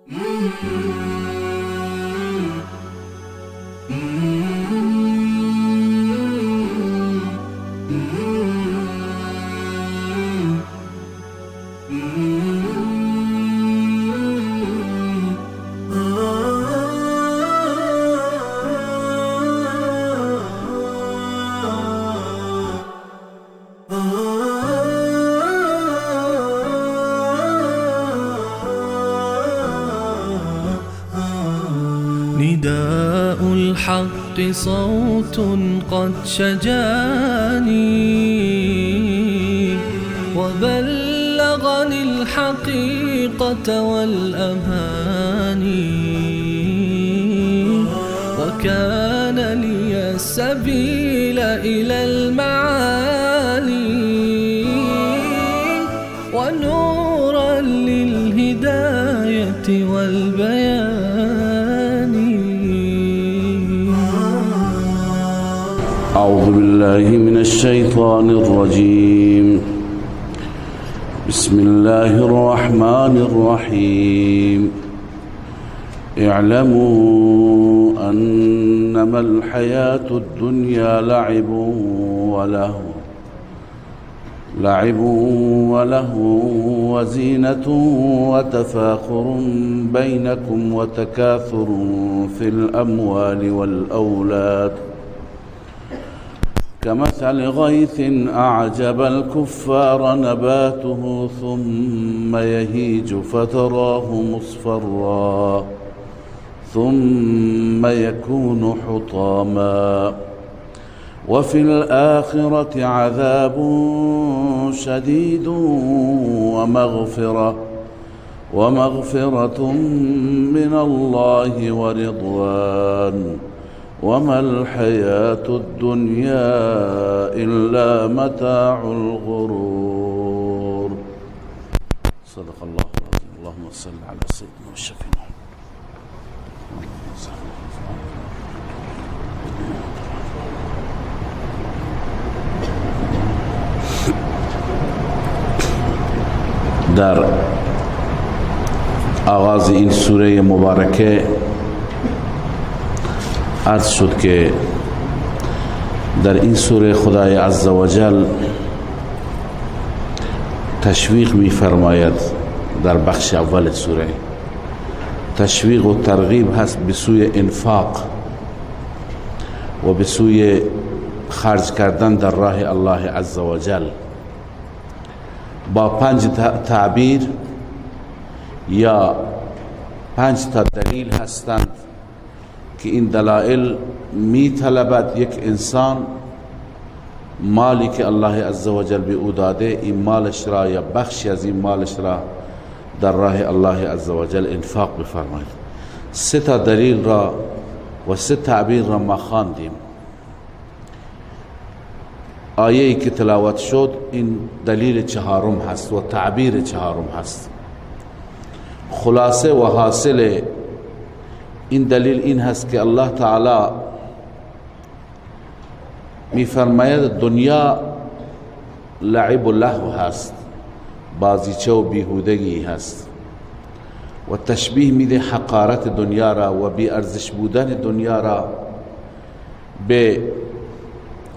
نداء الحق صوت قد شجاني وبلغني الحقيقة والأماني وكان لي السبيل إلى المعالي ونورا للهداية والبيان. أعوذ بالله من الشيطان الرجيم. بسم الله الرحمن الرحيم. اعلموا أنما الحياة الدنيا لعب ولهو وزينة وتفاخر بينكم وتكاثر في الأموال والأولاد كمثل غيث أعجب الكفار نباته ثم يهيج فتراه مصفرا ثم يكون حطاما وفي الآخرة عذاب شديد ومغفرة من الله ورضوان وما الحياة الدنيا إلا متاع الغرور. صدق الله العظيم. اللهم صل على سيدنا والشفيع. در آغاز این سوره مبارکه عرض شد که در این سوره خدای عزوجل تشویق می فرماید. در بخش اول سوره تشویق و ترغیب هست به سوی انفاق و به سوی خرج کردن در راه الله عزوجل با 5 تعبیر یا 5 تا دلیل هستند که این دلائل می طلبد یک انسان مالی که الله عزوجل به او داده این مالش را یا بخشی از این مالش را در راه الله عزوجل انفاق بفرماید. 3 تا دلیل را و 3 تعبیر را ما خواندیم. آیه‌ای که تلاوت شد این دلیل 4م هست و تعبیر 4م هست. خلاصه و حاصل این دلیل این هست که الله تعالی می فرماید دنیا لعب و لهو هست، بازیچه و بیهودگی هست و تشبیه میده حقارت دنیا را و بی ارزش بودن دنیا را به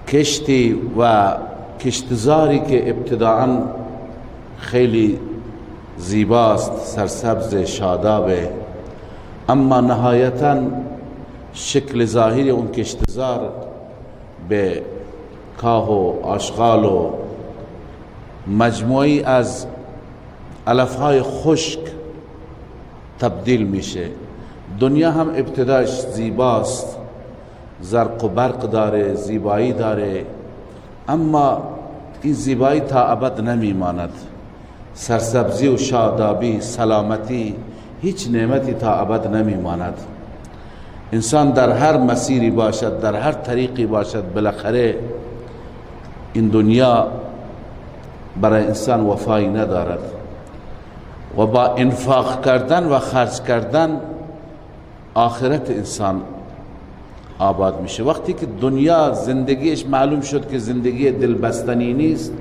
کشتی و کشتزاری که ابتداعا خیلی زیباست، سرسبز، شادابه، اما نهایتا شکل ظاهری اون کشتزار به کاه و آشغال و مجموعی از علفهای خشک تبدیل میشه. دنیا هم ابتداش زیباست، زرق و برق داره، زیبایی داره، اما این زیبایی تا ابد نمیماند. سرسبزی و شادابی، سلامتی، هیچ نعمتی تا ابد نمیماند. انسان در هر مسیری باشد، در هر طریقی باشد، بالاخره این دنیا برای انسان وفایی ندارد و با انفاق کردن و خرج کردن آخرت انسان آباد میشه. وقتی که دنیا زندگیش معلوم شد که زندگی دلبستنی نیست،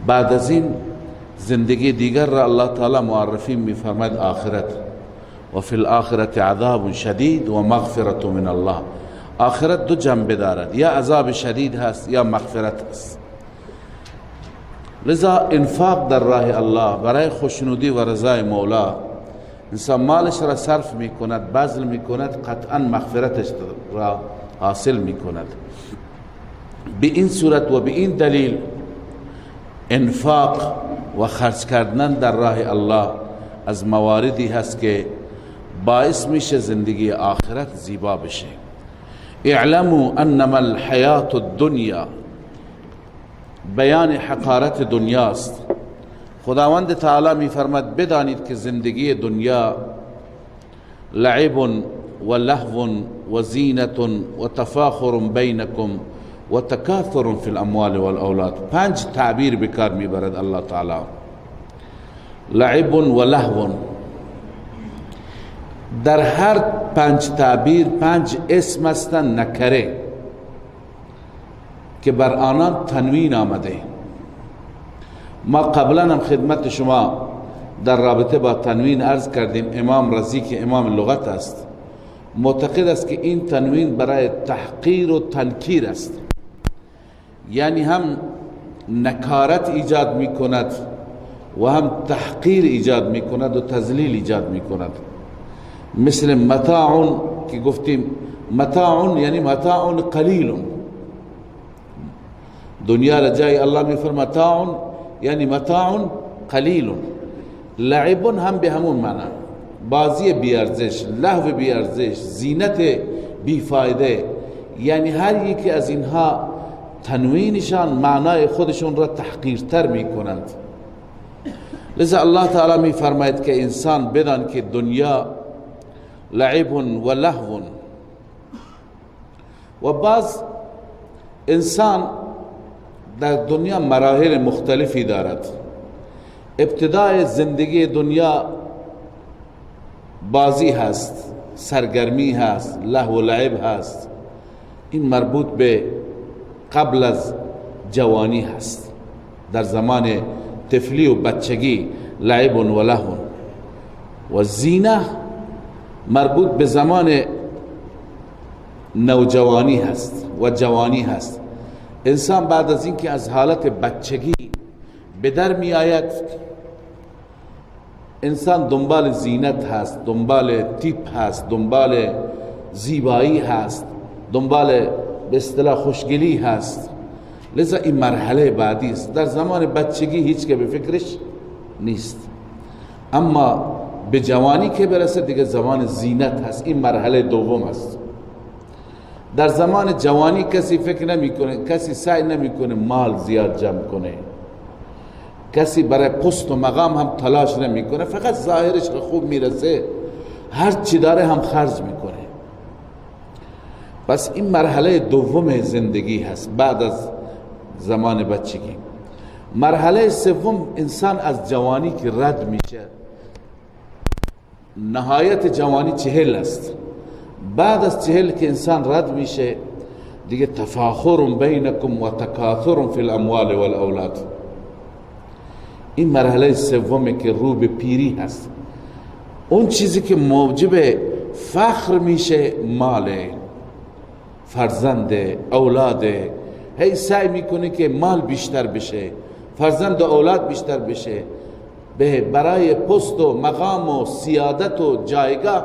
بعد از این زندگی دیگر را الله تعالی معرفی میفرماید آخرت. و فی الآخرة عذاب شدید و مغفرة من الله. آخرت دو جنبه دارد، یا عذاب شدید هست یا مغفرت هست. لذا انفاق در راه الله برای خوشنودی و رضای مولا، انسان مالش را صرف می کند، بذل می کند، قطعا مغفرتش را حاصل می کند. به این صورت و به این دلیل انفاق و خرج کردن در راه الله از مواردی هست که باعث میشه زندگی آخرت زیبا بشه. اعلموا انما الحیات الدنیا، بیان حقارت دنیاست. خداوند تعالی می فرماد بدانید که زندگی دنیا لعب و لهو و زینت و تفاخر بینکم و تکاثر فی الاموال والاولاد. 5 تعبیر بکار میبرد الله تعالی. لعب و لهو، در هر 5 تعبیر 5 اسم هستند نکره که بر آنان تنوین آمده. ما قبلا هم خدمت شما در رابطه با تنوین عرض کردیم. امام رازی که امام لغت است معتقد است که این تنوین برای تحقیر و تنکیر است، یعنی هم نکارت ایجاد می کند و هم تحقیر ایجاد می کند و تذلیل ایجاد می کند. مثل متاع که گفتیم، متاع یعنی متاع قلیل. دنیا را جای الله می فرماید متاع یعنی متاع قلیل. لعب هم به همون معنی، بازی بیارزش، لهو بیارزش، زینت بیفایده، یعنی هر یکی از اینها تنوینشان معنای خودشون را تحقیرتر می کنند. لذا الله تعالی می فرماید که انسان بدان که دنیا لعب و لهو. و بعض انسان در دنیا مراحل مختلفی دارد. ابتدای زندگی دنیا بازی هست، سرگرمی هست، لهو و لعب هست. این مربوط به قبل از جوانی هست. در زمان طفلی و بچگی لعب و لهو. و زینه مربوط به زمان نوجوانی هست و جوانی هست. انسان بعد از اینکه از حالت بچگی به در می آید، انسان دنبال زینت هست، دنبال تیپ هست، دنبال زیبایی هست، دنبال به اصطلاح خوشگلی هست. لذا این مرحله بعدی است. در زمان بچگی هیچ که به فکرش نیست، اما به جوانی که برسه دیگه زمان زینت هست. این مرحله دوم است. در زمان جوانی کسی فکر نمی کنه، کسی سعی نمی کنه مال زیاد جمع کنه، کسی برای پست و مقام هم تلاش نمی کنه، فقط ظاهرش خوب میرسه، هر چی داره هم خرج میکنه. پس این مرحله دوم زندگی هست بعد از زمان بچگی. مرحله سوم انسان از جوانی که رد میشه، نهایت جوانی 40 است. بعد از 40 که انسان رد میشه دیگه تفاخر بینکم و تکاثر فی الاموال والاولاد. این مرحله سومه که رو به پیری هست. اون چیزی که موجب فخر میشه ماله، فرزند، اولاده. هی سعی میکنه که مال بیشتر بشه، فرزند و اولاد بیشتر بشه، برای پست و مقام و سیادت و جایگاه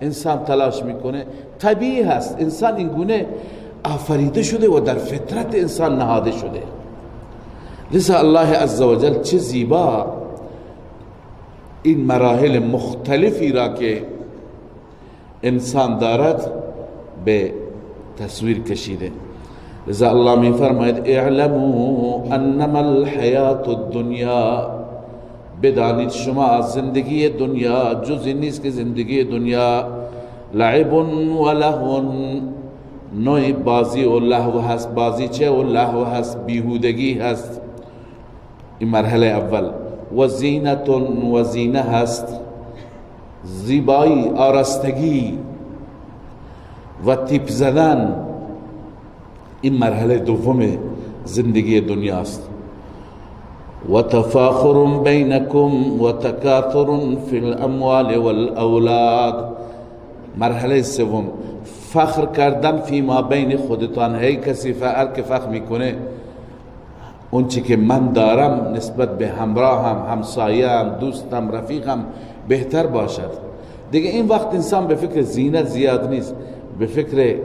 انسان تلاش میکنه. طبیعی هست، انسان این گونه آفریده شده و در فطرت انسان نهاده شده. لذا الله عزوجل چه زیبا این مراحل مختلفی را که انسان دارد به تصویر کشیده. لذا الله می فرماید اعلموا انما الحیات الدنیا، بدانید شما از زندگی دنیا جزی نیست که زندگی دنیا لعب و لهو، نوع بازی و لهو هست. بازی چه و لهو هست؟ بیهودگی هست. این مرحله اول. و زینت و زینه هست، زیبایی، آرستگی و تیپ زدن. این مرحله دوم زندگی دنیاست. و تفاخر بینکم و تکاثر فی الاموال والاولاد. مرحله سوم، فخر کردن فی ما بین خودتان. هی کسی که فخر میکنه اون چی که من دارم نسبت به همراهم، همسایم، دوستم، رفیقم بهتر باشد. دیگه این وقت انسان به فکر زینت زیاد نیست، به فکر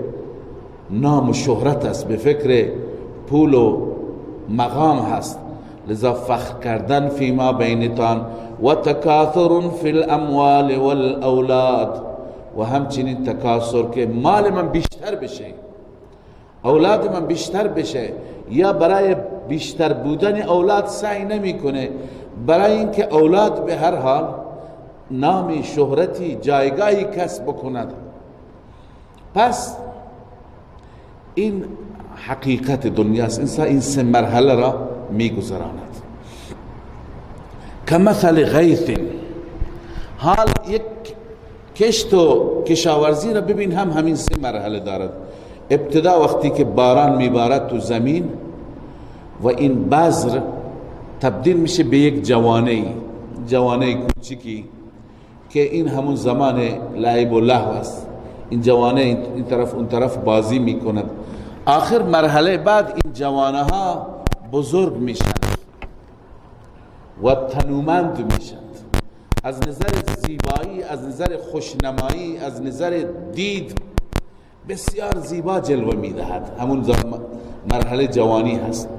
نام و شهرت است، به فکر پول و مقام هست. لذا فخر کردن فی ما بینتان و تکاثر فی الاموال والاولاد، و همچنین تکاثر که مال من بیشتر بشه، اولاد من بیشتر بشه، یا برای بیشتر بودن اولاد سعی نمیکنه، برای اینکه اولاد به هر حال نامی، شهرتی، جایگاهی کسب بکند. پس این حقیقت دنیاست. انسان این سه مرحله را میگذراند. کمثل غیث، حال یک کشت و کشاورزی را ببین، همین سه مرحله دارد. ابتدا وقتی که باران میبارد تو زمین و این بذر تبدیل میشه به یک جوانه کوچکی که این همون زمان لعب و لهو است. این جوانه این طرف اون طرف بازی میکند. آخر مرحله بعد این جوانه ها بزرگ میشند و تنومند میشند، از نظر زیبایی، از نظر خوشنمایی، از نظر دید بسیار زیبا جلوه میدهد. همون مرحله جوانی هست.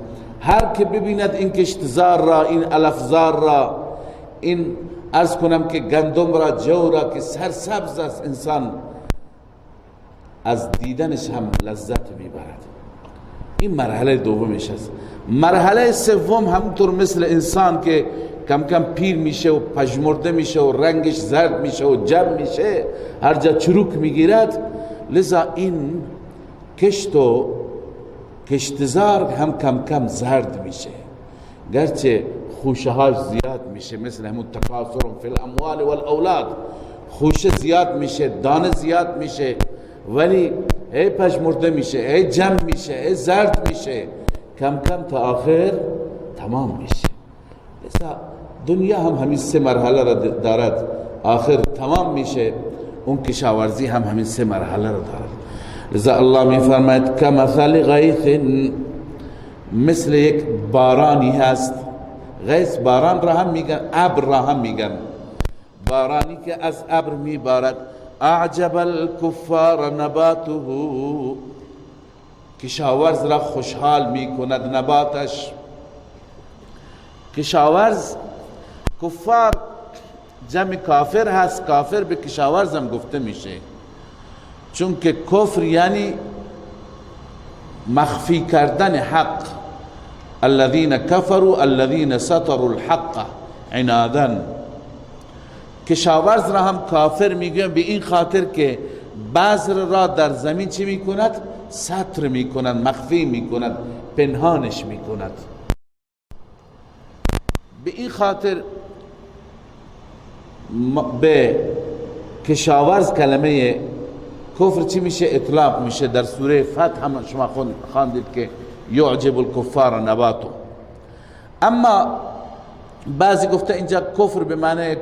هر که ببیند این کشتزار را، این علفزار را، این عرض کنم که گندم را، جو را که سرسبز است، انسان از دیدنش هم لذت میبرد. این مرحله دومش است. مرحله سوم همونطور مثل انسان که کم کم پیر میشه و پژمرده میشه و رنگش زرد میشه و جم میشه، هر جا چروک میگیرد. لذا این کشت و کشتزار هم کم کم زرد میشه، گرچه خوشه هاش زیاد میشه، مثل همون تکاثر فی الاموال والاولاد، خوشه زیاد میشه، دانه زیاد میشه، ولی ای پژمرده میشه، ای جم میشه، ای زرد میشه، کم کم تا آخر تمام میشه. لذا دنیا هم همین سه مرحله را دارد، آخر تمام میشه. اون کشاورزی هم همین سه مرحله را دارد. لذا الله می فرماید کمثل غیث، مثل یک بارانی هست. غیث باران را هم میگن، ابر را هم میگن. بارانی که از ابر میبارد. اعجب الکفار نباته، کشاورز را خوشحال میکند نباتش. کشاورز، کفار جمع کافر هست، کافر به کشاورز هم گفته میشه، چون که کفر یعنی مخفی کردن حق. الذين كفروا الذين ستروا الحق عنادا. کشاورز را هم کافر میگن به این خاطر که بذر را در زمین چی میکند؟ ستر میکند، مخفی میکند، پنهانش میکند. به این خاطر به کشاورز کلمه کفر چی میشه؟ اطلاق میشه. در سوره فتح هم شما خواندید که یعجب الکفار نباتو. اما بعضی گفته اینجا کفر به معنی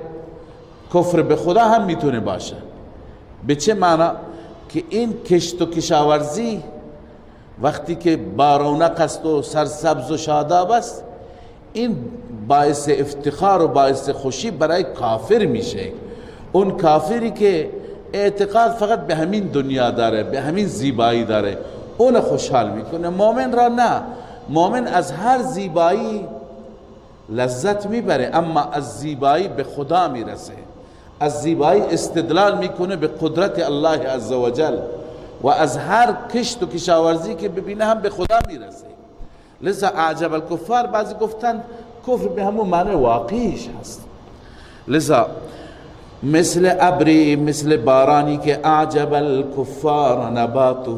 کفر به خدا هم میتونه باشه. به چه معنی؟ که این کشت و کشاورزی وقتی که بارونق است و سرسبز و شاداب است، این باعث افتخار و باعث خوشی برای کافر میشه. اون کافری که اعتقاد فقط به همین دنیا داره، به همین زیبایی داره، اون خوشحال میکنه. مؤمن را نه، مؤمن از هر زیبایی لذت میبره، اما از زیبایی به خدا میرسه، از زیبایی استدلال میکنه به قدرت الله عزوجل، و از هر کشت و کشاورزی که ببینه هم به خدا میرسه. لذا اعجب الکفار، بعضی گفتن کفر به همون معنی واقعیش هست. لذا مثل ابری، مثل بارانی که اعجب الکفار نباته،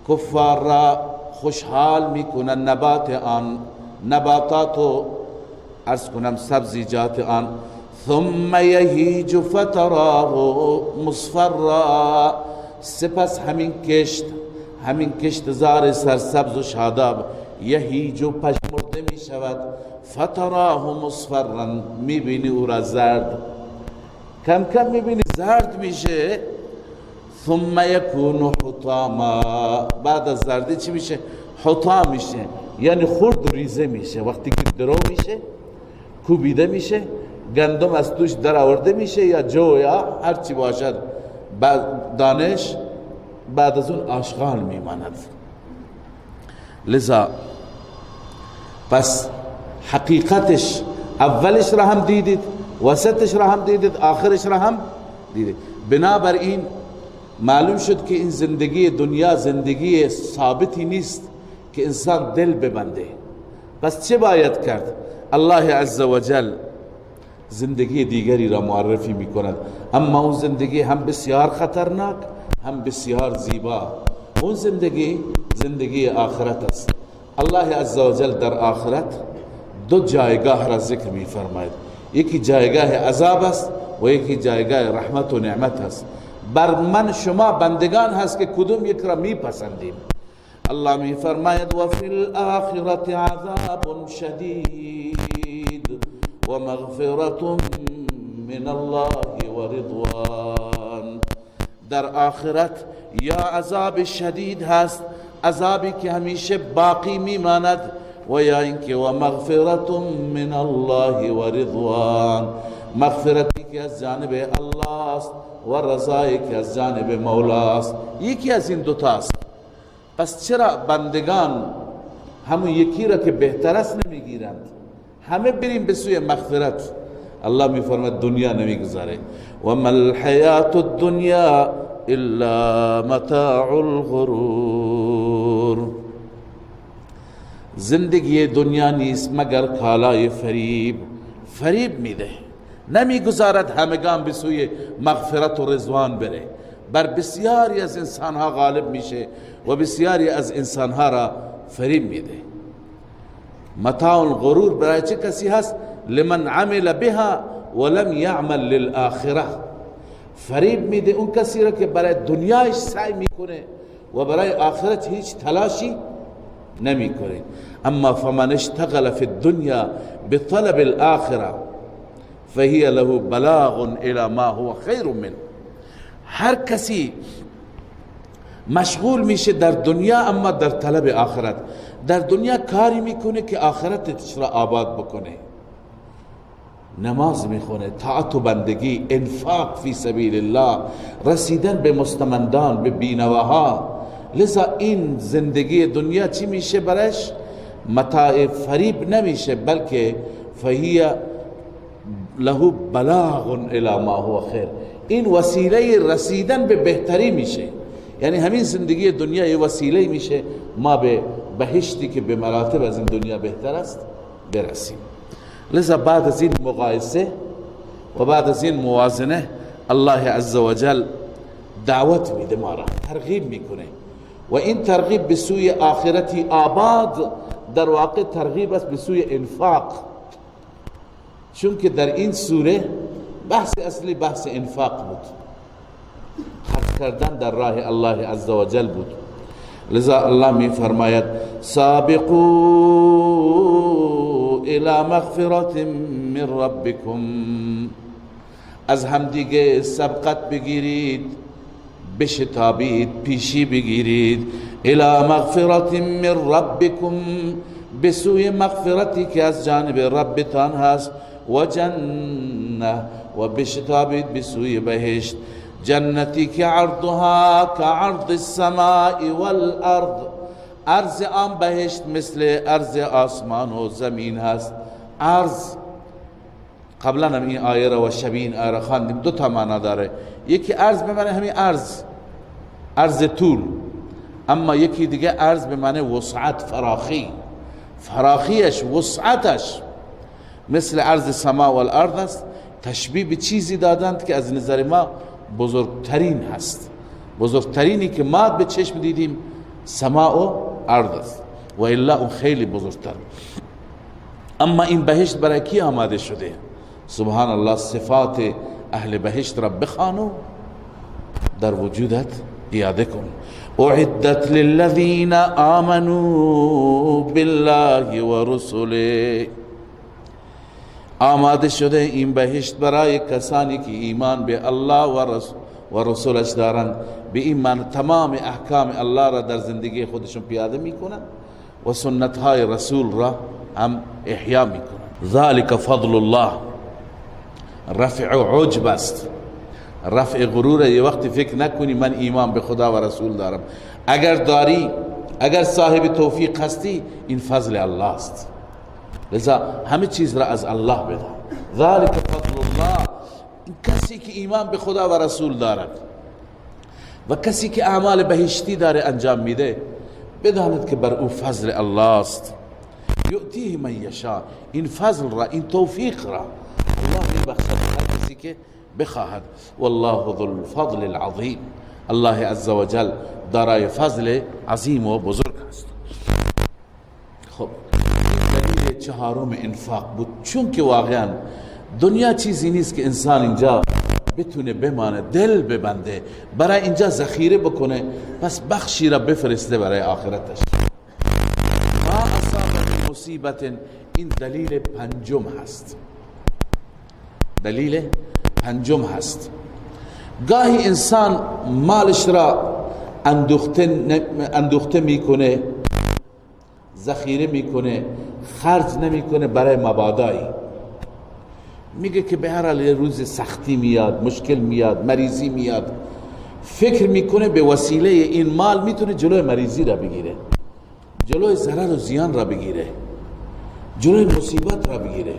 کفار را خوشحال میکنن نبات آن، نباتات و عرض کنم سبزیجات آن. ثم یهیج فتراه مصفرا، سپس همین کشت زار سرسبز و شاداب، یهیج و پژمرده برده می شود. فتراه مصفرا، می بینی او را زرد، کم کم می بینی زرد میشه. ثم یکون حطاما، بعد از زردی چی میشه؟ حطام میشه، یعنی خرد ریزه میشه. وقتی که درو میشه، کوبیده میشه، گندم از توش در آورده میشه یا جو یا هر چی باشد، دانش بعد از اون آشغال میماند. لذا پس حقیقتش اولش را هم دیدید، وسطش را هم دیدید، آخرش را هم دیدید. بنابراین معلوم شد که این زندگی دنیا زندگی ثابتی نیست که انسان دل ببنده. پس چه باید کرد؟ الله عزوجل زندگی دیگری را معرفی می کند، اما اون زندگی هم بسیار خطرناک هم بسیار زیبا. اون زندگی آخرت است. الله عزوجل در آخرت دو جایگاه را ذکر می فرماید، یکی جایگاه عذاب است و یکی جایگاه رحمت و نعمت است. بر من شما بندگان هست که کدوم یک را می پسندیم. الله می فرماید و فی الاخرة عذاب شدید و مغفرت من الله و رضوان. در آخرت یا عذاب شدید هست، عذابی که همیشه باقی میماند، و یا اینکه و مغفرت من الله و رضوان، مغفرتی که از جانب الله است و رضایی که از جانب مولا است. یکی از این دوتاست. پس چرا بندگان همون یکی را که بهتر است نمیگیرند؟ همه بریم به سوی مغفرت. الله میفرماید دنیا نمیگذاره و ما الحیات الدنیا الا متاع الغرور. زندگی دنیا نیست مگر کالای فریب میده، نمیگذارد همگان به سوی مغفرت و رضوان بره. بر بسیاری از انسانها غالب میشه و بسیاری از انسانها را فریب میده. متاع الغرور برای چه کسی هست؟ لمن عمل بها ولم یعمل للآخره. فریب میده اون کسی را که برای دنیاش سعی میکنه و برای آخرت هیچ تلاشی نمیکنه. اما فمن اشتغل فی الدنیا بطلب الآخره فهی له بلاغ الى ما هو خیر منه. هر کسی مشغول میشه در دنیا اما در طلب آخرت، در دنیا کاری میکنه که آخرتش را آباد بکنه، نماز میخونه، طاعت و بندگی، انفاق فی سبیل الله، رسیدن به مستمندان، به بینواها. لذا این زندگی دنیا چی میشه برش؟ متاع فریب نمیشه، بلکه فهی له بلاغ الی ما هو خیر. این وسیله رسیدن به بهتری میشه، یعنی همین زندگی دنیا یه وسیله میشه ما به بهشتی که به مراتب از این دنیا بهتر است برسیم. لذا بعد از این مقایسه و بعد از این موازنه الله عزوجل دعوت میده، ما را ترغیب میکنه و این ترغیب به سوی آخرتی آباد در واقع ترغیب است به سوی انفاق، چون که در این سوره بحث اصلی بحث انفاق بود، خرج کردن در راه الله عزوجل بود. لذا الله می فرماید سابقوا الى مغفرت من ربکم، از همدیگه سبقت بگیرید، بشتابید، پیشی بگیرید. الى مغفرت من ربکم، بسوی مغفرتی که از جانب ربتان هست، و جنه، و بشتابید بسوی بهشت، جنتی که عرضها كعرض السماء والارض، عرض آن بهشت مثل عرض آسمان و زمین هست. عرض قبلا هم این آیه را و شبیه این آیه را خواندیم، دو تا معنا داره. یکی عرض به معنی همین عرض طول، اما یکی دیگه عرض به معنی وسعت، فراخیش، وسعتش مثل عرض سما و الارض است. تشبیه به چیزی دادند که از نظر ما بزرگترین هست، بزرگترینی که ما به چشم دیدیم سما و ارض است و الا اون خیلی بزرگتر. اما این بهشت برای کی آماده شده؟ سبحان الله، صفات اهل بهشت را بخوانو در وجودت پیاده کن. اعدت للذین آمنوا بالله و رسله، آماده شده این بهشت برای کسانی که ایمان به الله و رسولش دارند، به ایمان تمام احکام الله را در زندگی خودشون پیاده میکنند و سنت های رسول را هم احیا میکنند. ذالک فضل الله، رفع عجب است، رفع غرور. یه وقتی فکر نکنی من ایمان به خدا و رسول دارم، اگر داری، اگر صاحب توفیق هستی، این فضل الله است. لذا همه چیز را از الله بده. ذالک فضل الله، این کسی که ایمان به خدا و رسول دارد و کسی که اعمال بهشتی داره انجام میده، بداند که بر او فضل الله است. یؤتیه من یشاء، این فضل را، این توفیق را الله میبخشد هر کسی که بخواهد. والله ذو الفضل العظیم، الله عز وجل دارای فضل عظیم و بزرگ است. خب این دلیل چهارم انفاق بود، چون که واقعا دنیا چیزی نیست که انسان اینجا بتونه بمانه، دل ببنده، برای اینجا ذخیره بکنه، پس بخشی را بفرسته برای آخرتش. ما اصاب من مصیبت، این دلیل پنجم هست، دلیل پنجم هست. گاهی انسان مالش را اندوخته میکنه، ذخیره میکنه، خرج نمیکنه برای مبادایی. میگه که به هر حال یه روز سختی میاد، مشکل میاد، مریضی میاد، فکر میکنه به وسیله این مال میتونه جلوی مریضی را بگیره، جلوی ضرر و زیان را بگیره، جلوی مصیبت را بگیره.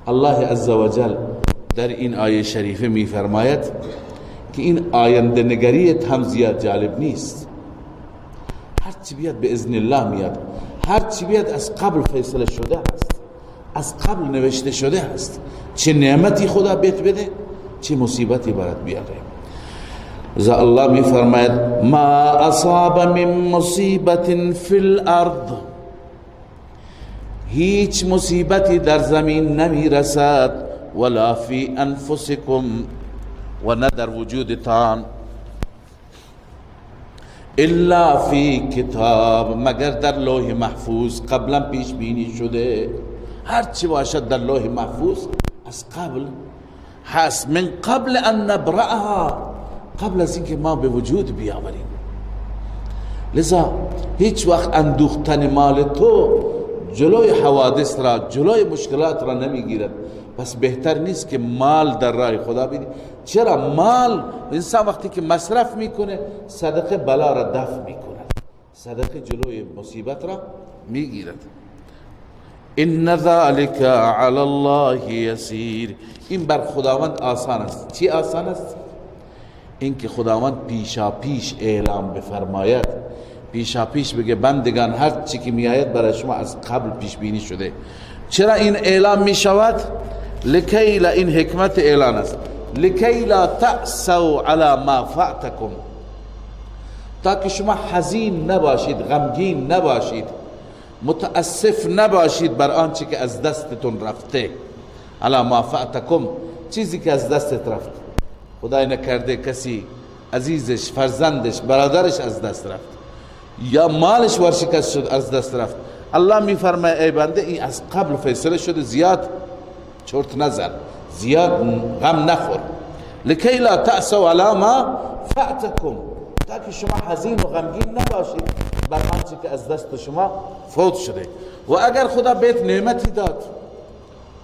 الله عز وجل در این آیه شریفه میفرماید که این آینده نگریت هم زیاد جالب نیست. هر چی بیاد به اذن الله میاد، هر چی بیاد از قبل فیصله شده است، از قبل نوشته شده است. چه نعمتی خدا بهت بده، چه مصیبتی برات بیاره. ذا الله میفرماید ما اصاب من مصیبت فی الارض، هیچ مصیبتی در زمین نمیرسد، ولا فی انفسکم، و نه در وجودتان، الا فی کتاب، مگر در لوح محفوظ قبلا پیش بینی شده. هر چی باشد در لوح محفوظ از قبل هست، من قبل ان نبرأها، قبل از اینکه ما به وجود بیاوریم. لذا هیچ وقت اندوختن مال تو جلوی حوادث را، جلوی مشکلات را نمیگیرد. پس بهتر نیست که مال در راه خدا بدی. چرا؟ مال انسان وقتی که مصرف میکنه، صدقه بلا را دفع میکند، صدقه جلوی مصیبت را میگیرد. ان ذلك علی الله یسیر، این بر خداوند آسان است. چی آسان است؟ این که خداوند پیشا پیش اعلام بفرماید، پیشا پیش بگه بندگان هر چی که میآید برای شما از قبل پیش بینی شده. چرا این اعلام می شود؟ لکی لا، این حکمت اعلان است، لکی لا تأسوا علی ما فاتکم، تاکه شما حزین نباشید، غمگین نباشید، متاسف نباشید بر آنچه که از دستتون رفته. علی ما فاتکم، چیزی که از دستت رفت، خدای نکرده کسی عزیزش، فرزندش، برادرش از دست رفت، یا مالش ورشکست شد از دست رفت. الله میفرماید ای بنده این از قبل فیصله شده، زیاد چرت نزن، زیاد غم نخور. لکی لا تأسوا علی ما فاتکم، تاکه شما حزین و غمگین نباشید بر آنچه که از دست شما فوت شده. و اگر خدا بهت نعمتی داد،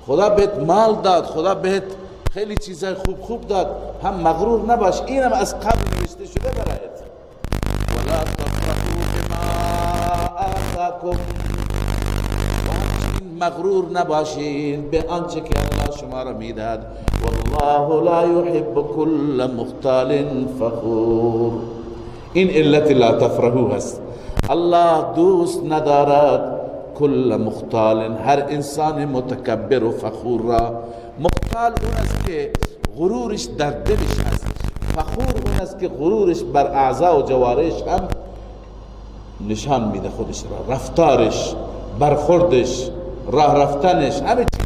خدا بهت مال داد، خدا بهت خیلی چیزای خوب خوب داد، هم مغرور نباش، اینم از قبل نوشته شده برایت. ولا تفرحوا بما آتاکم، مغرور نباشید به آنچه که الله شما را میدهد. والله لا يحب كل مختال فخور، این علت لا تفرحوا هست. الله دوست ندارد کل مختال، هر انسان متکبر و فخور را. مختال اون است که غرورش در دلش هست، فخور اون است که غرورش بر اعضا و جوارش هم نشان میده خودش را، رفتارش، برخوردش، راه رفتنش، همه چیز.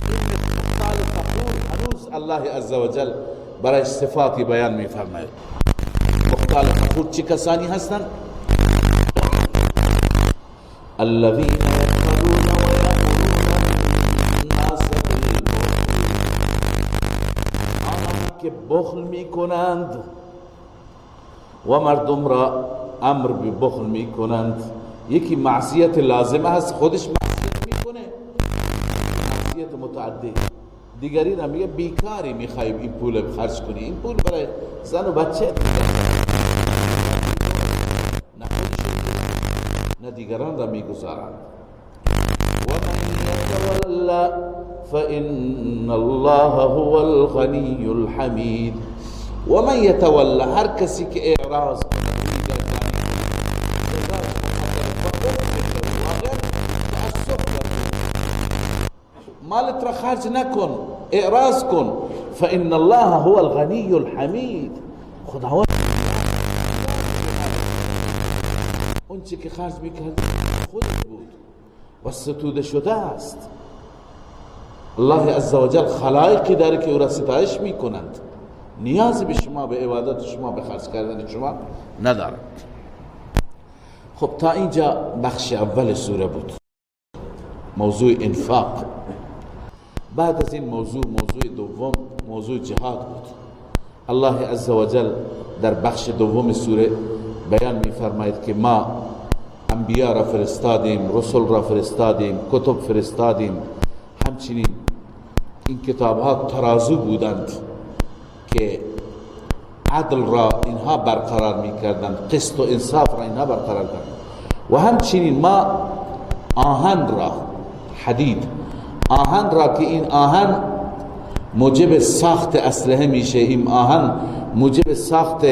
این مختال فخور هنوز الله عزوجل برای صفاتی بیان میفرماید. مختال مخور چه کسانی هستند؟ الذين يبخلون ويأمرون الناس بالبخل، آنان که بخل میکنند و مردم را امر به بخل میکنند. یکی معصیت لازمه هست، خودش معصیت میکنه، معصیت متعدی. دیگری را میگه بیکاری میخوای این پول خرج کنی، این پول برای زن و بچه نه نه دیگران را میگذارند. و من یتولا فإن الله هو الغنی الحمید. و من یتولا، هر کسی که اعراض مالت را خرج نکن، اعراض کن. فإن الله هو الغنی الحمید، خداوند اون چی که خرج میکرد خودت بود و ستوده شده است. الله عزوجل خلایقی داره که او را ستایش میکنند، نیازی به شما، به عبادت شما، به خرج کردن شما ندارند. خب تا اینجا بخش اول سوره بود، موضوع انفاق. بعد از این موضوع دوم موضوع جهاد بود. الله عزوجل در بخش دوم سوره بیان می فرماید که ما انبیا را فرستادیم، رسول را فرستادیم، کتب فرستادیم. همچنین این کتاب ها ترازو بودند که عدل را اینها برقرار می کردند، قسط و انصاف را اینها برقرار کردند. و همچنین ما آهن را، حدید، آهن را که این آهن موجب ساخت اسلحه میشه، این آهن موجب ساخت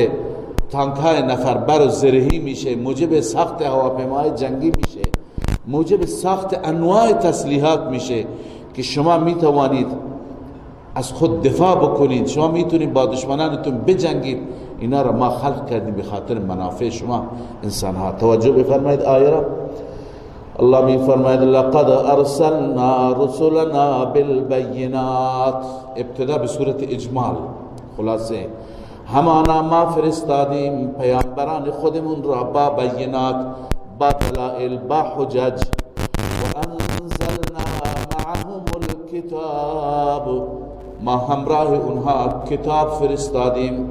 تانک‌های نفربر و زرهی میشه، موجب ساخت هواپیماهای جنگی میشه، موجب ساخت انواع تسلیحات میشه که شما میتوانید از خود دفاع بکنید، شما میتونید با دشمنانتون بجنگید. اینا را ما خلق کردیم به خاطر منافع شما انسان ها. توجه بفرمایید آیه را. الله می فرماید لقد ارسلنا رسلنا بالبینات، ابتدا به صورت اجمال، خلاصه همانا ما فرستادیم پیامبران خودمون را با بینات، با دلائل، با حجج. و انزلنا معهم الكتاب، ما همراه اونها کتاب فرستادیم.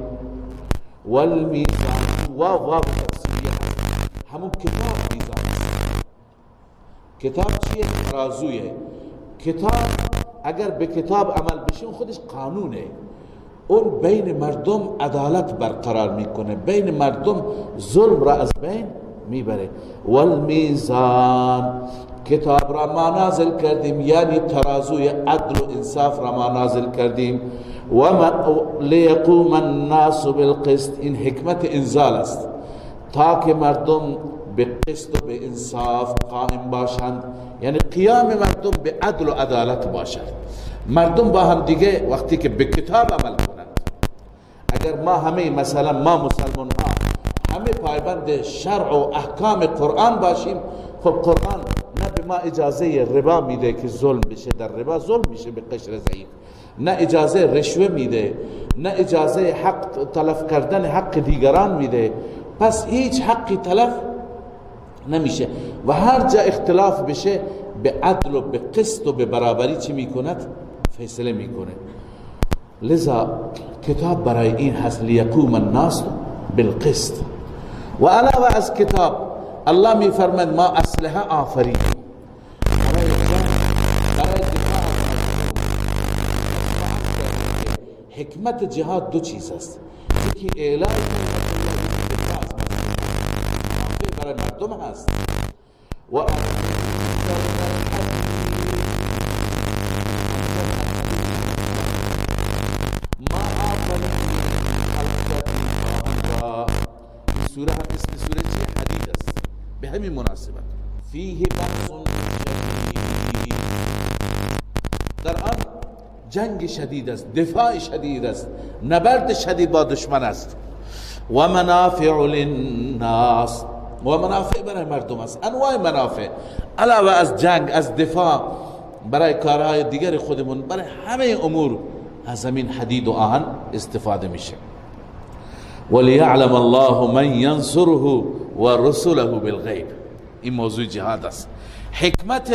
والمیزان، واو تفسیریه، همون کتاب میزان. کتاب چیه؟ ترازویه. کتاب اگر به کتاب عمل بشه اون خودش قانونه، اون بین مردم عدالت برقرار میکنه، بین مردم ظلم را از بین میبره. والمیزان، کتاب را ما نازل کردیم، یعنی ترازوی عدل و انصاف را ما نازل کردیم. و لیقوم الناس بالقسط، این حکمت انزال است تا که مردم به قسط و به انصاف قائم باشند، یعنی قیام مردم به عدل و عدالت باشند. مردم با هم دیگه وقتی که به کتاب عمل کنند، اگر ما همه مثلا ما مسلمان ها همه پایبند شرع و احکام قرآن باشیم، خب قرآن نه به ما اجازه ربا میده که ظلم بشه، در ربا ظلم میشه به قشر ضعیف، نه اجازه رشوه میده، نه اجازه حق تلف کردن حق دیگران میده. پس هیچ حقی تلف نمیشه و هر جا اختلاف بشه به عدل و به قسط و به برابری چی میکند؟ فیصله میکنه. لذا کتاب برای این هست لیقوم الناس بالقسط. و علاوه از کتاب الله میفرماید ما اسلحه آفریدیم برای دفاع. حکمت جهاد دو چیز است، یکی اعلای برای مردم هست و سوره هم اسم سوره چیه؟ حدید است، به همین مناسبت. فیه بحث شدید، در آن جنگ شدید است، دفاع شدید است، نبرد شدید با دشمن است. و منافع للناس، و منافع برای مردم است، انواع منافع علاوه از جنگ، از دفاع، برای کارهای دیگر خودمون، برای همه امور از همین حدید و آهن استفاده میشه. ولیعلم الله من ینصره و رسوله بالغیب. این موضوع جهاد است. حکمت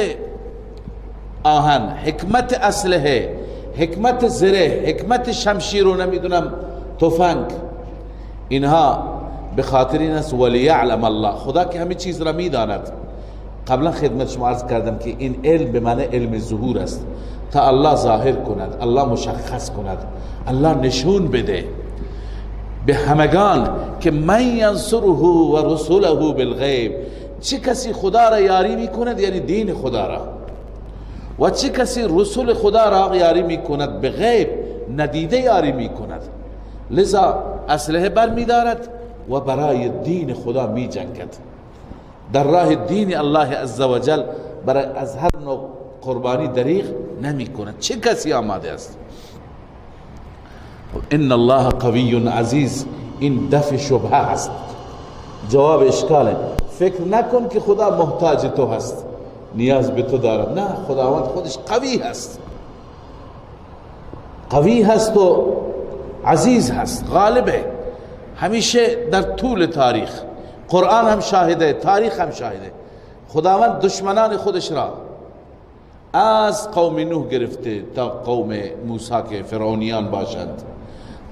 آهن، حکمت اسلحه، حکمت زره، حکمت شمشیر و نمیدونم تفنگ، اینها به خاطر این است ولیعلم الله، خدا که همه چیز را میداند. قبلا خدمت شما عرض کردم که این علم به معنی علم ظهور است، تا الله ظاهر کند، الله مشخص کند، الله نشون بده به همگان که من ینصره و رسوله بالغیب، چه کسی خدا را یاری میکند یعنی دین خدا را، و چه کسی رسول خدا را یاری میکند به غیب، ندیده یاری میکند. لذا اسلحه بر میدارد و برای دین خدا می جنگد، در راه دین الله عزوجل برای از هر نوع قربانی دریغ نمی کند. چه کسی آماده است؟ ان الله قوی عزیز، این دفع شبهه است، جواب اشکاله. فکر نکن که خدا محتاج تو هست، نیاز به تو دارد. نه، خداوند خودش قوی هست، قوی هست و عزیز هست، غالبه. همیشه در طول تاریخ، قرآن هم شاهده، تاریخ هم شاهده، خداوند دشمنان خودش را از قوم نوح گرفته تا قوم موسی که فرعونیان باشند،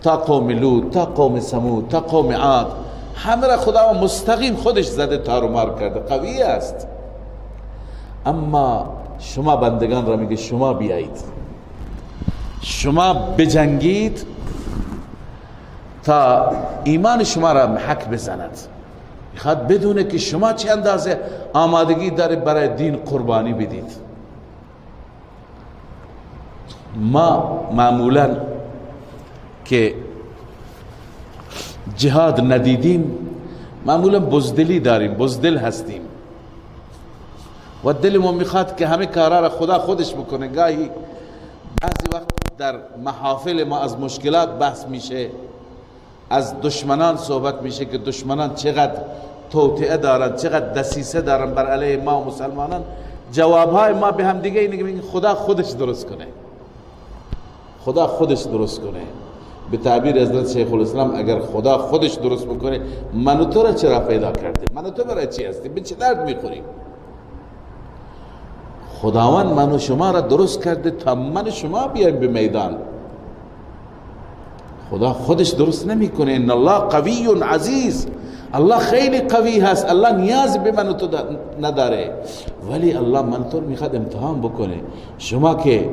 تا قوم لوط، تا قوم ثمود، تا قوم عاد، همه را خداوند مستقیم خودش زده، تار و مار کرده، قوی است. اما شما بندگان را میگه شما بیایید، شما بجنگید تا ایمان شما را محک بزند. میخواد بدونه که شما چه اندازه آمادگی داره برای دین قربانی بدید. ما معمولا که جهاد ندیدیم معمولا بزدلی داریم، بزدل هستیم و دلمون میخواد که همه کارا را خدا خودش بکنه. گاهی بعضی وقت در محافل ما از مشکلات بحث میشه، از دشمنان صحبت میشه که دشمنان چقدر توطئه دارن، چقدر دسیسه دارن بر علیه ما و مسلمانان. جوابهای ما به هم دیگه اینه که خدا خودش درست کنه، خدا خودش درست کنه. به تعبیر حضرت شیخ الاسلام اگر خدا خودش درست بکنه، من و تو را چرا پیدا کرده؟ من و تو برای چی هستیم؟ به چه درد میخوریم؟ خداوند من و شما را درست کرده تا من و شما بیایم به میدان. خدا خودش درست نمیکنه. ان الله قوی عزیز، الله خیلی قوی هست، الله نیاز به من و تو نداره، ولی الله من تو میخواد امتحان بکنه. شما که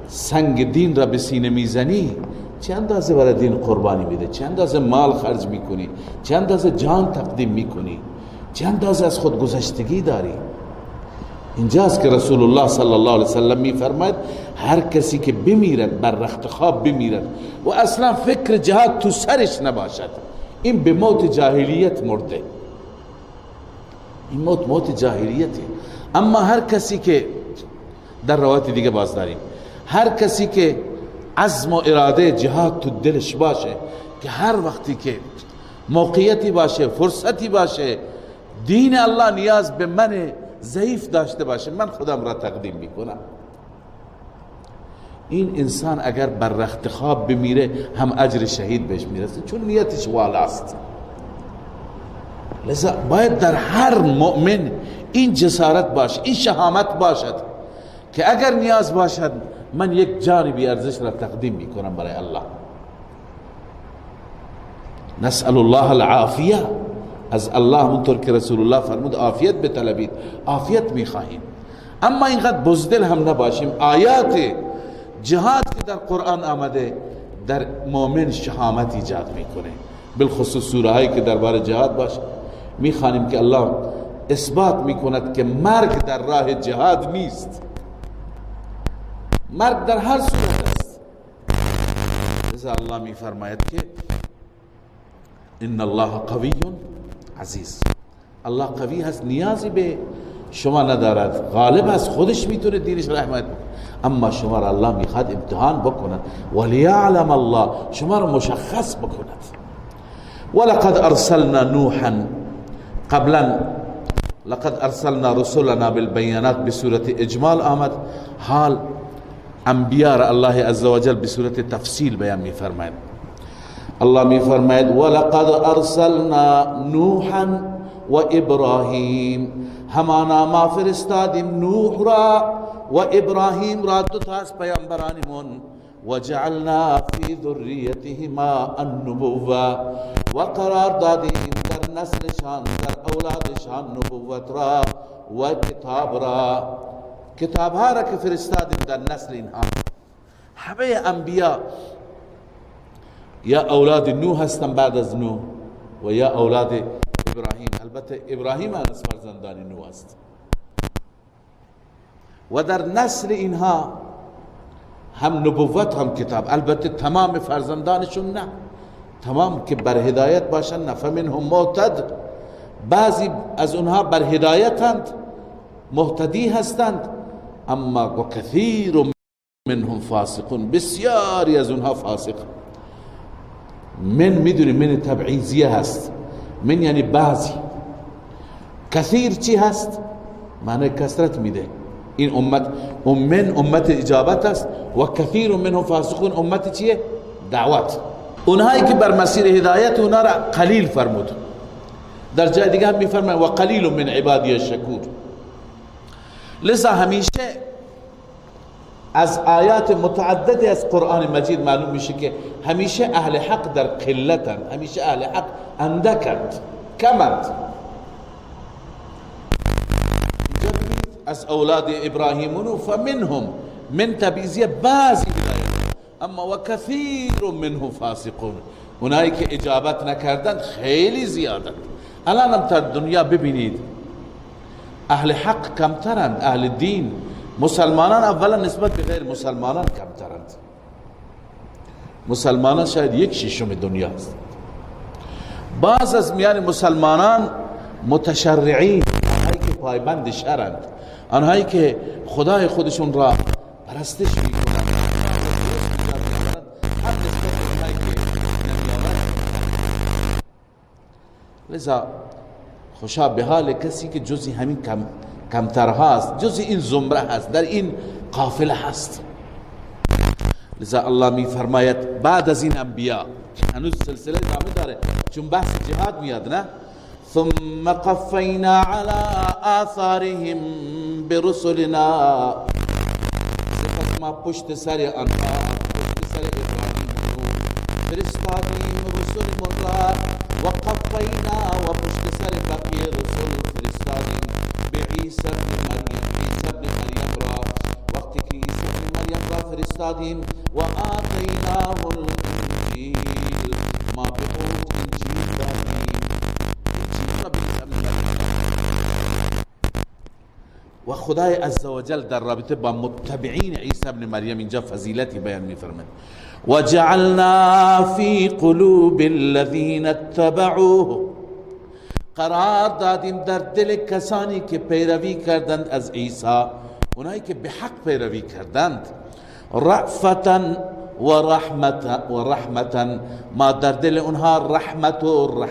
سنگ دین را به سینه میزنی، چه اندازه برای دین قربانی میده، چه اندازه مال خرج میکنی، چه اندازه جان تقدیم میکنی، چه اندازه از خود گذشتگی داری. اینجاست که رسول الله صلی الله علیه وسلم میفرماید هر کسی که بمیرد بر رخت خواب بمیرد و اصلا فکر جهاد تو سرش نباشد، این به موت جاهلیت مرده، این موت جاهلیته. اما هر کسی که در روایت دیگه باز داریم، هر کسی که عزم و اراده جهاد تو دلش باشه که هر وقتی که موقعیتی باشه، فرصتی باشه، دین الله نیاز به من ضعیف داشته باشه، من خودم را تقدیم میکنم. این انسان اگر بر رخت خواب بمیره هم اجر شهید بهش میرسه، چون نیتش والاست. لذا باید در هر مؤمن این جسارت باشه، این شهامت باشد که اگر نیاز باشد من یک جانبی ارزش را تقدیم میکنم برای الله. نسأل الله العافیه، از الله منطور که رسول الله فرمود عافیت بطلبید، عافیت میخواهیم. اما اینقدر بزدل هم نباشیم. آیات جهاد که در قرآن آمده در مؤمن شهامت ایجاد میکنه، بالخصوص سوره هایی که درباره جهاد باشه میخوانیم که الله اثبات میکند که مرگ در راه جهاد نیست، مرگ در هر صورت است. لذا الله میفرماید که ان الله قوی عزیز، الله قوی هست، نیازی به شما ندارد، غالب است، خودش میتونه دینش را حمایت بکنه. اما شما را الله میخواد امتحان بکند، ولیعلم الله، شما را مشخص بکند. ولقد ارسلنا نوحا، قبلا لقد ارسلنا رسولنا بالبينات به صورت اجمال آمد، حال انبیاء را الله عزوجل به صورت تفصیل بیان می‌فرماید. الله می‌فرماید ولقد ارسلنا نوحا و ابراهیم، همانا ما فرستادیم نوح را و ابراهیم را، دو تا از پیامبرانمون، و جعلنا فی ذریتهما النبوة، و قرار دادیم در نسلشان در اولادشان نبوت را و کتاب را، کتاب ها را که فرستادیم در نسل اینها. همه انبیاء یا اولاد نوح هستن بعد از نوح و یا اولاد ابراهیم. البته ابراهیم از فرزندان نوح است و در نسل اینها هم نبوت هم کتاب. البته تمام فرزندانشون نه، تمام که بر هدایت باشن نه. فمنهم معتد، بعضی از اونها بر هدایتند، مهتدی هستند، اما و کثیر منهم فاسقون، بسیاری از اونها فاسق. من میدونی من تبعیضیه هست، من یعنی بعضی. کثیر چی هست؟ معنی کثرت میده. این امت من امت اجابت است و کثیر منهم فاسقون امت چیه؟ دعوت. اونهایی که بر مسیر هدایت اونا را قلیل فرمود. در جای دیگه هم میفرماید و قلیل من عبادی الشکور. لذا همیشه از آیات متعددی از قرآن مجید معلوم میشه که همیشه اهل حق در قلتند، همیشه اهل حق اندکند، کمند. از اولاد ابراهیم فمنهم، من تبعیضیه بعضی بداید، اما و کثیر منهم فاسقون، اونایی که اجابت نکردند خیلی زیادند. الان هم تا دنیا ببینید اهل حق کمترند، اهل دین. مسلمانان اولا نسبت به غیر مسلمانان کمترند. مسلمانان شاید 1/6 دنیا است. بعض از میان مسلمانان متشرعین، آنهایی که پایبند شرعند، آنهایی که خدای خودشون را پرستش میکنند، لذا خوشا به حال کسی که جزی همین کمتر هست، جزی این زمره هست، در این قافله هست. لذا الله می فرماید بعد از این انبیاء، هنوز سلسله ادامه داره چون بحث جهاد میاد نه، ثم قفینا علی آثارهم برسلنا، سپس ما پشت سر آنها، پشت سر ابراهیم فرستادیم رسول من را، و قفینا و پشت سر بقیه رسول فرستادیم به عیسی ابن مریم را، وقتی که عیسی ابن مریم را فرستادیم و آتیناه الانجیل، ما به او انجیل دادیم، انجیل را و خدای عزوجل در رابطه با متبعین عیسی ابن مریم اینجا فضیلتی بیان می‌فرماید. و جعلنا فی قلوب الذین اتبعوه، قرار دادیم در دل کسانی که پیروی کردند از عیسی، اونایی که به حق پیروی کردند، رأفتا و رحمتا، ما در دل اونها رحمت و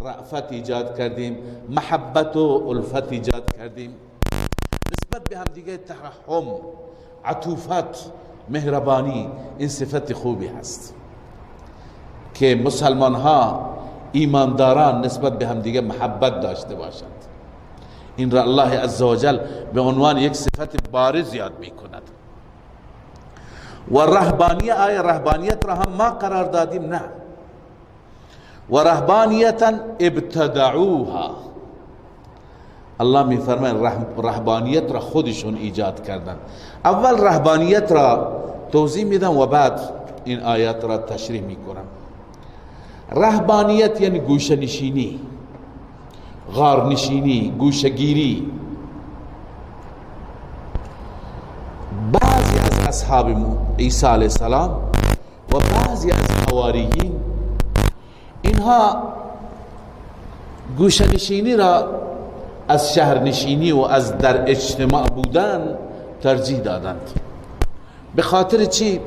رأفت ایجاد کردیم، محبت و الفت ایجاد کردیم. نسبت به هم دیگه ترحم، عطوفت، مهربانی، این صفت خوبی هست که مسلمان ها ایمانداران نسبت به هم دیگه محبت داشته باشند. این را الله عزوجل به عنوان یک صفت بارز یاد می کند. و رهبانیت، آیا رهبانیت را هم ما قرار دادیم؟ نه. و رهبانیتا ابتدعوها، الله می فرماید رهبانیت را خودشون ایجاد کردند. اول رهبانیت را توضیح میدم و بعد این آیات را تشریح میکنم. رهبانیت یعنی گوشه‌نشینی، غارنشینی، گوشه‌گیری. بعضی از اصحاب عیسی علیه السلام و بعضی از حواریین، اینها گوشه‌نشینی را از شهرنشینی و از در اجتماع بودن ترجیح دادند. به خاطر چی؟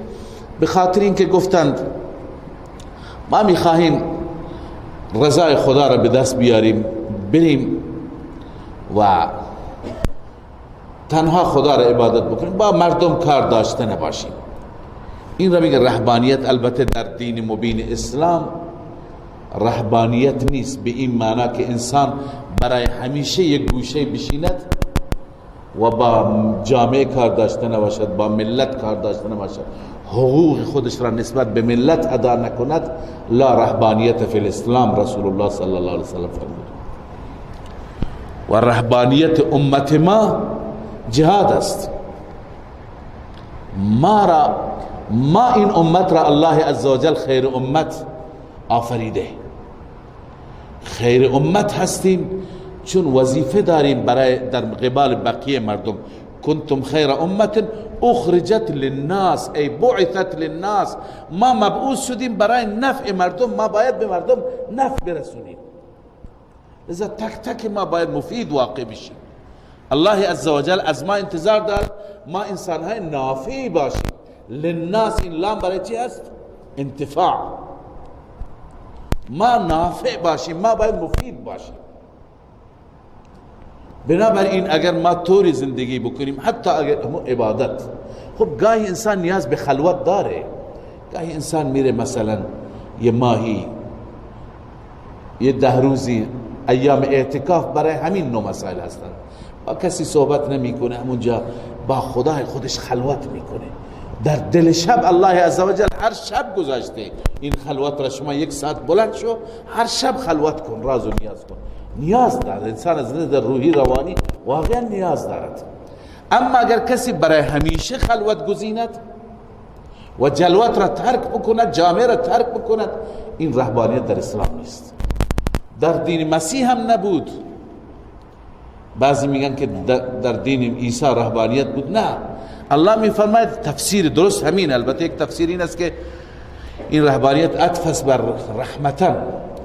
به خاطر اینکه گفتند ما میخواهیم رضای خدا را به دست بیاریم، بریم و تنها خدا را عبادت بکنیم، با مردم کار داشته نباشیم. این را میگه رهبانیت. البته در دین مبین اسلام رهبانیت نیست به این معنا که انسان برای همیشه یک گوشه بشیند و با جامعه کار داشته نباشد، با ملت کار داشته نباشد، حقوق خودش را نسبت به ملت ادا نکند. لا رهبانیت فی الاسلام، رسول الله صلی الله علیه وسلم فرمود. و رهبانیت امت ما جهاد است. ما این امت را الله عزوجل خیر امت آفریده. خیر امت هستیم چون وظیفه داریم برای در قبال بقیه مردم. کنتم خیر امت اخرجت للناس ای بعثت للناس. ما مبعوث شدیم برای نفع مردم، ما باید به مردم نفع برسونیم. لذا تک تک ما باید مفید واقع بشیم. الله عزوجل از ما انتظار دارد ما انسان های نافعی باشیم. للناس این لام برای چی هست؟ انتفاع. ما نافع باشیم، ما باید مفید باشیم. بنابراین اگر ما طوری زندگی بکنیم، حتی اگر عبادت، خب گاهی انسان نیاز به خلوت داره. گاهی انسان میره مثلا یه ماهی، یه 10 روزی ایام اعتکاف، برای همین نوع مسائل هستن. با کسی صحبت نمیکنه، همونجا با خدای خودش خلوت میکنه. در دل شب الله عزوجل هر شب گذاشته این خلوت را. شما 1 ساعت بلند شو، هر شب خلوت کن، راز و نیاز کن. نیاز دارد انسان از نظر روحی روانی واقعا نیاز دارد. اما اگر کسی برای همیشه خلوت گزیند و جلوت را ترک بکند، جامعه را ترک بکند، این رهبانیت در اسلام نیست. در دین مسیح هم نبود. بعضی میگن که در دین عیسی رهبانیت بود. نه، الله میفرماید تفسیر درست همین. البته یک تفسیر این است که این رهبانیت عطف است بر رحمتا،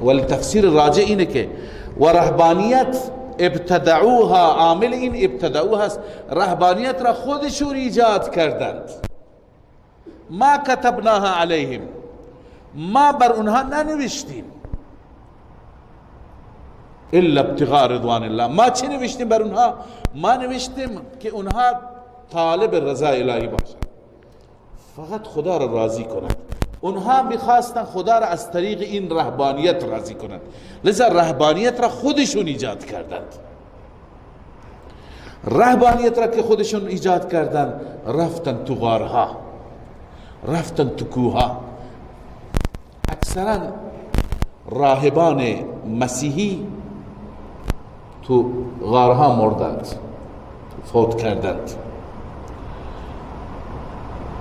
ولی تفسیر راجع اینه که و رهبانیت ابتدعوها، عامل این ابتدعوها است، رهبانیت را خودشون ایجاد کردند. ما کتبناها علیهم، ما بر اونها ننوشتیم. الا ابتغاء رضوان الله، ما چه نوشتیم بر اونها؟ ما نوشتیم که اونها طالب رضا الهی باشند، فقط خدا را راضی کنند. اونها میخواستن خدا را از طریق این رهبانیت راضی کنند، لذا رهبانیت را خودشون ایجاد کردند. رهبانیت را که خودشون ایجاد کردند، رفتن تو غارها، رفتن تو کوها. اکثرا راهبان مسیحی تو غارها مردند، فوت کردند.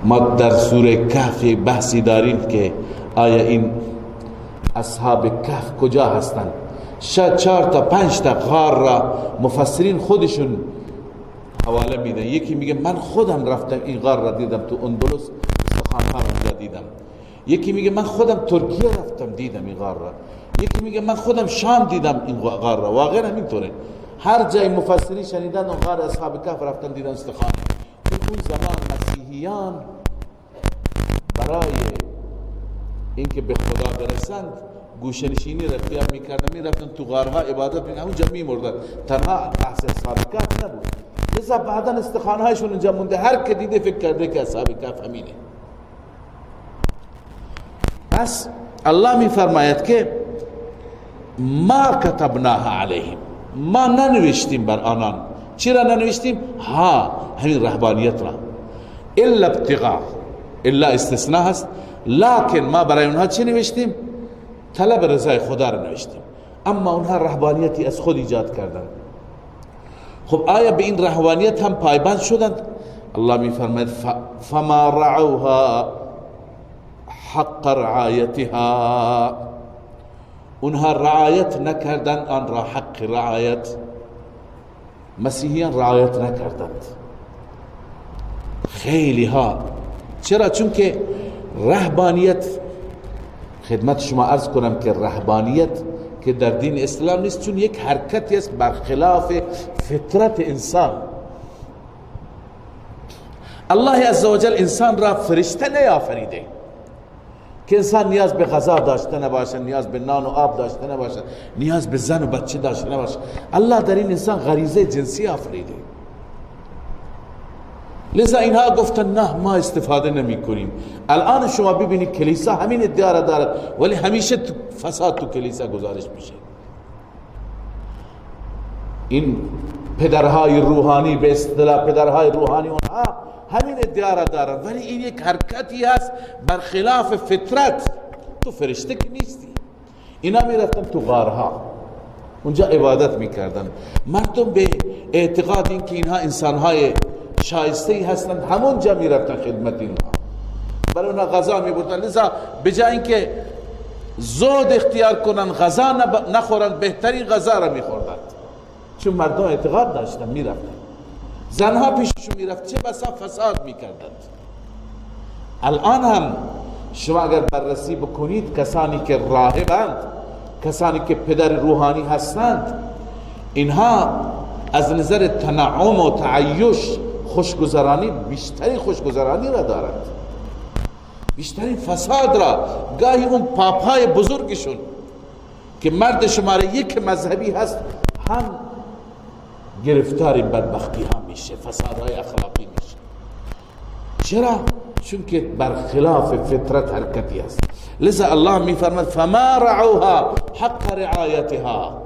ما در سوره کهف بحثی داریم که آیا این اصحاب کهف کجا هستند. شاید 4 تا 5 تا غار را مفسرین خودشون حواله میدن. یکی میگه من خودم رفتم این غار را دیدم، تو اندلس استخوان‌ها را دیدم. یکی میگه من خودم ترکیه رفتم دیدم این غار را. یکی میگه من خودم شام دیدم این غار را. واقعا همینطوره. هر جای مفسری شنیدن اون غار اصحاب کهف رفتن دیدن استخوان. اون زمان مسیحیان برای اینکه به خدا برسند گوشه‌نشینی را اختیار میکردن، میرفتن تو غارها عبادت میکردن، اونجا میمردن. تنها بحث اصحاب کهف نبود، لذا بعدا استخوان‌هایشون اونجا مونده. هر که دیده فکر کرده که اصحاب کهف همینه. پس الله میفرماید که ما کتبناها علیهم، ما ننوشتیم بر آنان. چرا ننوشتیم؟ همین رهبانیت را. الا ابتغاء، الا استثناء هست، لکن ما برای اونها چی نوشتیم؟ طلب رضای خدا را نوشتیم. اما اونها رهبانیتی از خود ایجاد کردند. خب آیا به این رهبانیت هم پایبند شدند؟ الله میفرماید فما رعوها حق رعایتها، اونها رعایت نکردند آن را حق رعایت. مسیحیان رعایت نکردند، خیلی ها. چرا؟ چون که رهبانیت، خدمت شما عرض کنم که رهبانیت که در دین اسلام نیست، چون یک حرکتی است برخلاف فطرت انسان. الله عزوجل انسان را فرشته نیافریده که انسان نیاز به غذا داشته نباشه، نیاز به نان و آب داشته نباشه، نیاز به زن و بچه داشته نباشه. الله در این انسان غریزه جنسی آفریده. لذا اینها گفتن نه ما استفاده نمی کنیم. الان شما ببینید کلیسا همین ادعا را دارد ولی همیشه فساد تو کلیسا گزارش میشه. این پدرهای روحانی، به اصطلاح پدرهای روحانی، اونها همین ادعا را دارند ولی این یک حرکتی هست برخلاف فطرت. تو فرشته که نیستی. اینا میرفتن تو غارها اونجا عبادت میکردن. مردم به اعتقاد این که اینها انسانهای شایسته هستند همونجا میرفتن خدمت اینها، برای اونها غذا میبردن. لذا به جای اینکه زود اختیار کنن غذا نخورن بهترین غذا را میخوردن، چون مردم اعتقاد داشتن. میرفتن زنها پیششون میرفت، چه بسا فساد میکردند. الان هم شما اگر بررسی بکنید کسانی که راهبند، کسانی که پدر روحانی هستند، اینها از نظر تنعم و تعیش خوشگذرانی بیشتری خوشگذرانی را دارند، بیشتری فساد را. گاهی اون پاپای بزرگشون که مرد شماره یک مذهبی هست هم گرفتار بدبختی ها میشه، فسادهای اخلاقی میشه. چرا؟ چون که برخلاف فطرت حرکتی است. لذا الله میفرماد فما رعوها حق رعایتها،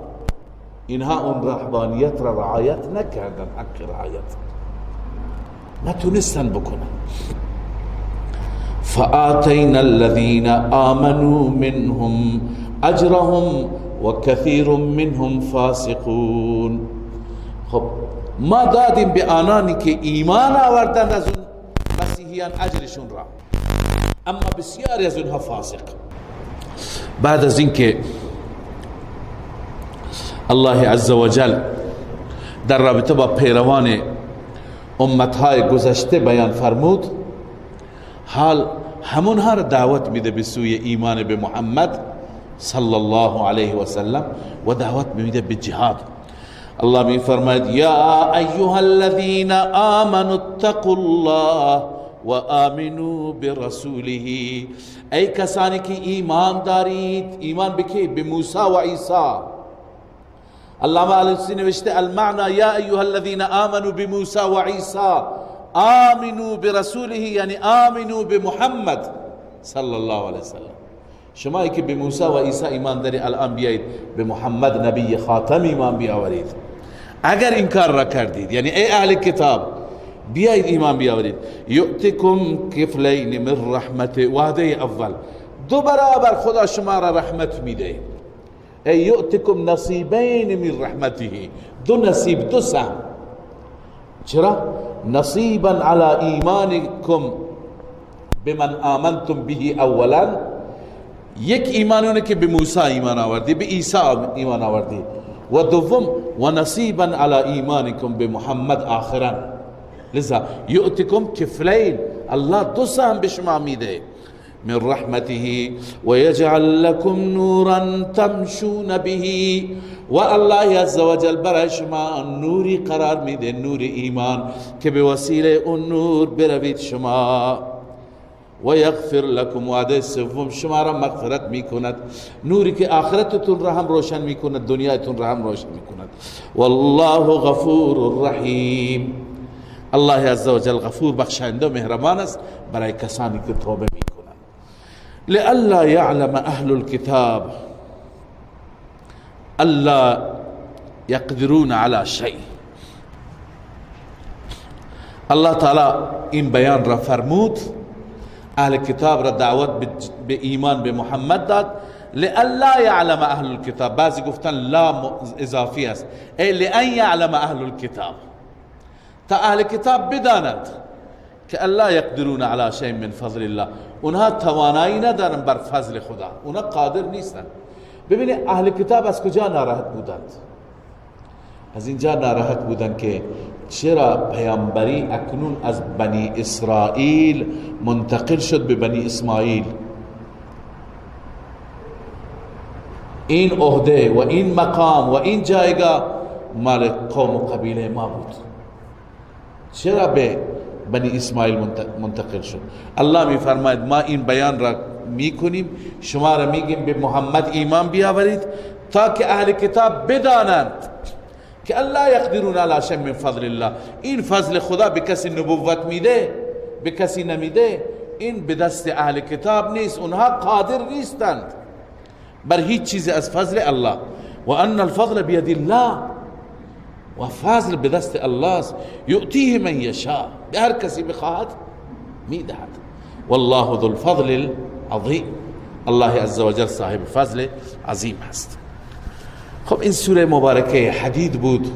اینها اون رهبانیت را رعایت نکردن، حق رعایت نتونستن بکنن. فآتینا الذین آمنوا منهم اجرهم وكثير منهم فاسقون. خب ما دادیم به آنانی که ایمان آوردند از اون مسیحیان اجرشون را، اما بسیاری از اونها فاسق. بعد از اینکه الله عزوجل در رابطه با پیروان امتهای گذشته بیان فرمود، حال همونها را دعوت میده به سوی ایمان به محمد صلی الله علیه و سلم و دعوت میده به جهاد. الله می فرماید یا ایها الذین آمنوا اتقوا الله و آمنوا برسوله، ای کسانی که ایمان دارید. ایمان بکی؟ به موسی و عیسی. علامه علوسی نوشته المعنى یا ایها الذین آمنوا بموسی و عیسی آمنوا برسوله، یعنی آمنوا بمحمد صلی الله علیه وسلم. شمایی که به موسی و عیسی ایمان دارید الان بیایید به محمد نبی خاتم ایمان بیاورید. اگر این کار را کردید، یعنی ای اهل کتاب بیایید ایمان بیاورید. یؤتکم کفلین من رحمت، وعده اول 2 برابر خدا شما را رحمت میده. ای یؤتکم نصیبین من رحمته، 2 نصیب، 2 سهم. چرا؟ نصیبا علی ایمانکم بمن آمنتم به اولا، یک ایمانونه که به موسی ایمان آوردی، به عیسی ایمان آوردی، و دوم و نصیبا علی ایمانکم به محمد آخرا. لذا یؤتکم کفلین، الله 2 سهم به شما میده من رحمته و یجعل لکم نورا تمشون به، و الله عزوجل برای شما نوری قرار میده، نور ایمان، که به وسیله اون نور بروید شما. و یغفر لکم، وعده سوم شما را مغفرت میکند، نوری که آخرتتون را هم روشن میکند، دنیایتون را هم روشن میکند. والله غفور رحیم، الله عزوجل غفور بخشنده و مهربان است برای کسانی که توبه میکنند. لئلا یعلم اهل الكتاب الا یقدرون علی شیء. الله تعالی این بیان را فرمود، اهل کتاب را دعوت به ایمان به محمد داد. لئلا یعلم اهل الكتاب، بعضی گفتن لا اضافی است، ای لئن یعلم اهل الكتاب، تا اهل کتاب بدانند که الله یقدرون علی شیء من فضل الله، اونها توانایی ندارن بر فضل خدا، اونها قادر نیستن. ببینید اهل کتاب از کجا ناراحت بودند؟ از اینجا ناراحت بودند که چرا پیامبری اکنون از بنی اسرائیل منتقل شد به بنی اسماعیل. این عهده و این مقام و این جایگاه مال قوم و قبیله ما بود، چرا به بنی اسماعیل منتقل شد؟ الله می فرماید ما این بیان را میکنیم، شما را میگیم به محمد ایمان بیاورید تا که اهل کتاب بدانند که الله یقدرون علی شیء من فضل الله. این فضل خدا به کسی نبوت میده، به کسی نمیده. این به دست اهل کتاب نیست، اونها قادر نیستند بر هیچ چیز از فضل الله. و ان الفضل بید الله، و فضل به دست الله است. یؤتیه من یشاء، به هر کسی بخواهد میدهد. والله ذو الفضل العظیم، الله عزوجل صاحب فضل عظیم هست. خب این سوره مبارکه حدید بود.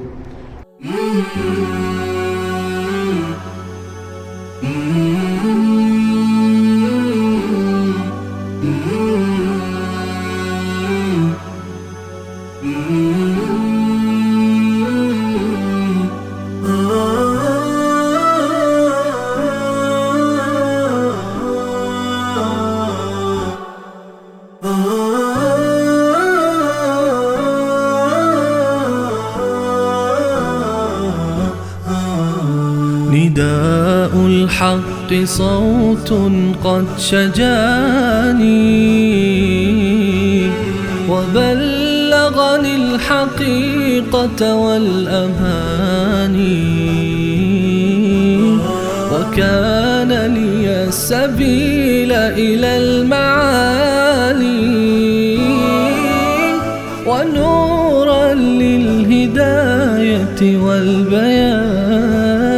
نداء الحق صوت قد شجاني وبلغني الحقيقة والأماني، وكان لي السبيل إلى المعالي، ونورا للهداية والبيان.